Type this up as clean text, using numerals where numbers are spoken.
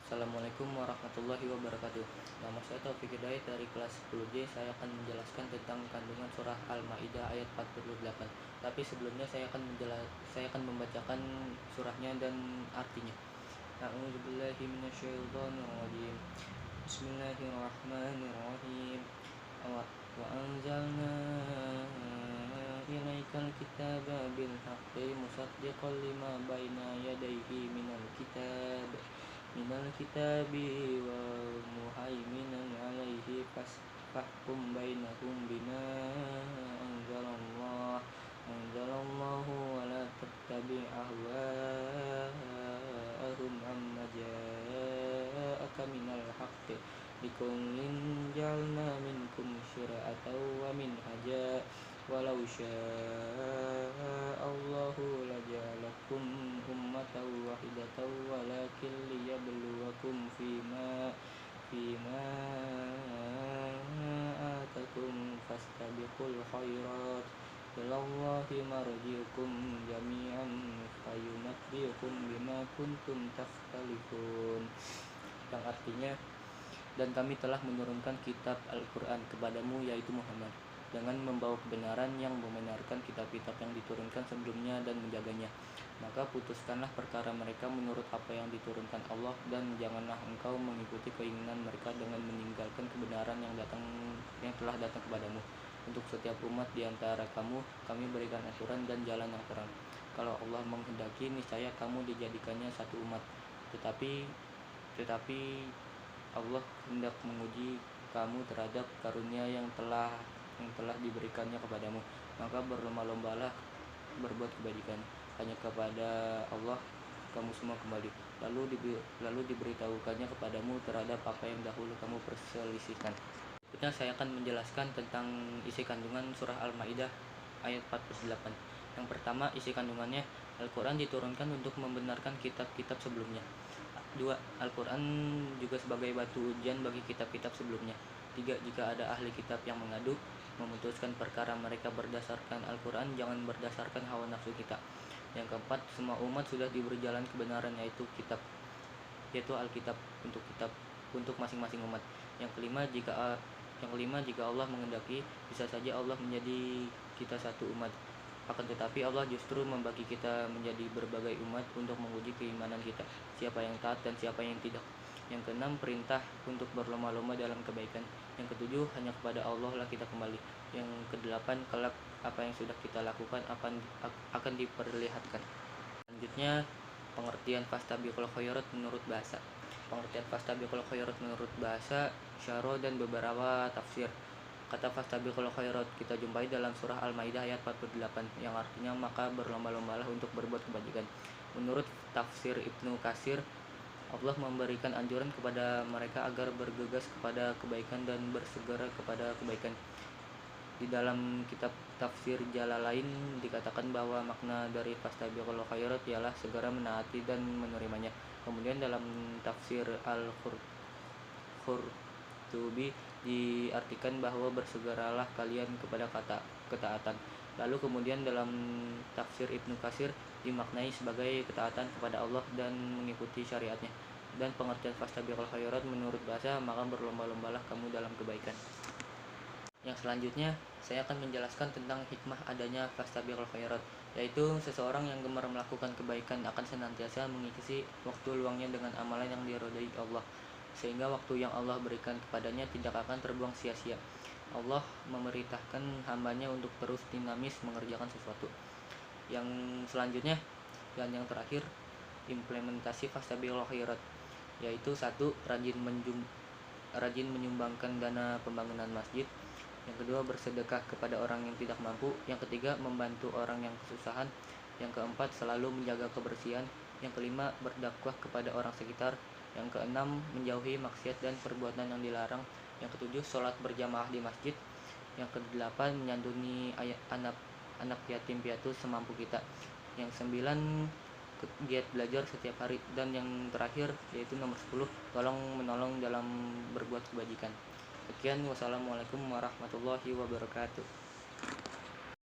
Assalamualaikum warahmatullahi wabarakatuh. Nama saya Taufik Hidayat dari kelas 10J. Saya akan menjelaskan tentang kandungan surah Al-Maidah ayat 48. Tapi sebelumnya saya akan membacakan surahnya dan artinya. A'udzubillahi minasyaitonirrajim. Bismillahirrahmanirrahim. Wa anzalna ilaikal kitaba bil haqqi musaddiqan lima baina yadayhi minal kitabi wa muhaiminan alaihi fahkum bainahum bima anzalallahu wa la tattabi' ahwa'ahum amma ja'aka minal haqqi likullin ja'alna minkum syir'atan wa minhaja walau sya'allahu laja'alakum ummatan wahidatan walakin liyabluwakum fima atakum fastabiqul khairat ilallahi marji'ukum jami'an fayunabbi'ukum bima kuntum takhtalifun, yang artinya, dan kami telah menurunkan kitab Al-Quran kepadamu yaitu Muhammad dengan membawa kebenaran yang membenarkan kitab-kitab yang diturunkan sebelumnya dan menjaganya. Maka putuskanlah perkara mereka menurut apa yang diturunkan Allah, dan janganlah engkau mengikuti keinginan mereka dengan meninggalkan kebenaran yang telah datang kepadamu. Untuk setiap umat di antara kamu kami berikan aturan dan jalan yang terang. Kalau Allah menghendaki, niscaya kamu dijadikannya satu umat. Tetapi Allah hendak menguji kamu terhadap karunia yang telah diberikannya kepadamu, maka berlomba-lombalah berbuat kebajikan. Hanya kepada Allah kamu semua kembali. Lalu diberitahukannya kepadamu terhadap apa yang dahulu kamu perselisihkan. Berikutnya saya akan menjelaskan tentang isi kandungan surah Al-Maidah ayat 48. Yang pertama, isi kandungannya, Al-Quran diturunkan untuk membenarkan kitab-kitab sebelumnya. 2. Al-Quran juga sebagai batu ujian bagi kitab-kitab sebelumnya. 3. Jika ada ahli kitab yang mengadu, memutuskan perkara mereka berdasarkan Al-Quran, jangan berdasarkan hawa nafsu kita. Yang keempat, semua umat sudah diberi jalan kebenaran, yaitu Alkitab untuk masing-masing umat. Yang kelima, jika Allah menghendaki, bisa saja Allah menjadi kita satu umat. Akan tetapi Allah justru membagi kita menjadi berbagai umat untuk menguji keimanan kita, siapa yang taat dan siapa yang tidak. Yang keenam, perintah untuk berlomba-lomba dalam kebaikan. Yang ketujuh, hanya kepada Allah lah kita kembali. Yang kedelapan, kelak apa yang sudah kita lakukan akan diperlihatkan. Selanjutnya, pengertian fastabiqul khairat menurut bahasa. Pengertian fastabiqul khairat menurut bahasa, syarah dan beberapa tafsir. Kata fastabiqul khairat kita jumpai dalam surah Al-Maidah ayat 48, yang artinya maka berlomba-lombalah untuk berbuat kebajikan. Menurut tafsir Ibnu Katsir, Allah memberikan anjuran kepada mereka agar bergegas kepada kebaikan dan bersegera kepada kebaikan. Di dalam kitab tafsir Jalalain dikatakan bahwa makna dari fastabiqul khairat ialah segera menaati dan menerimanya. Kemudian dalam tafsir Al-Qurtubi diartikan bahwa bersegeralah kalian kepada ketaatan. Lalu kemudian dalam tafsir Ibnu Katsir dimaknai sebagai ketaatan kepada Allah dan mengikuti syariatnya. Dan pengertian fastabiqul khairat menurut bahasa, maka berlomba-lombalah kamu dalam kebaikan. Yang selanjutnya, saya akan menjelaskan tentang hikmah adanya fastabiqul khairat, yaitu seseorang yang gemar melakukan kebaikan akan senantiasa mengisi waktu luangnya dengan amalan yang diridhai Allah, sehingga waktu yang Allah berikan kepadanya tidak akan terbuang sia-sia. Allah memerintahkan hambanya untuk terus dinamis mengerjakan sesuatu. Yang selanjutnya dan yang terakhir, implementasi fastabiqul khairat, yaitu 1. Rajin menyumbangkan dana pembangunan masjid. Yang kedua, bersedekah kepada orang yang tidak mampu. Yang ketiga, membantu orang yang kesusahan. Yang keempat, selalu menjaga kebersihan. Yang kelima, berdakwah kepada orang sekitar. Yang keenam, menjauhi maksiat dan perbuatan yang dilarang. Yang ketujuh, sholat berjamaah di masjid. Yang kedelapan, menyantuni anak yatim piatu semampu kita. Yang 9, giat belajar setiap hari. Dan yang terakhir yaitu nomor 10, tolong menolong dalam berbuat kebajikan. Sekian, wassalamualaikum warahmatullahi wabarakatuh.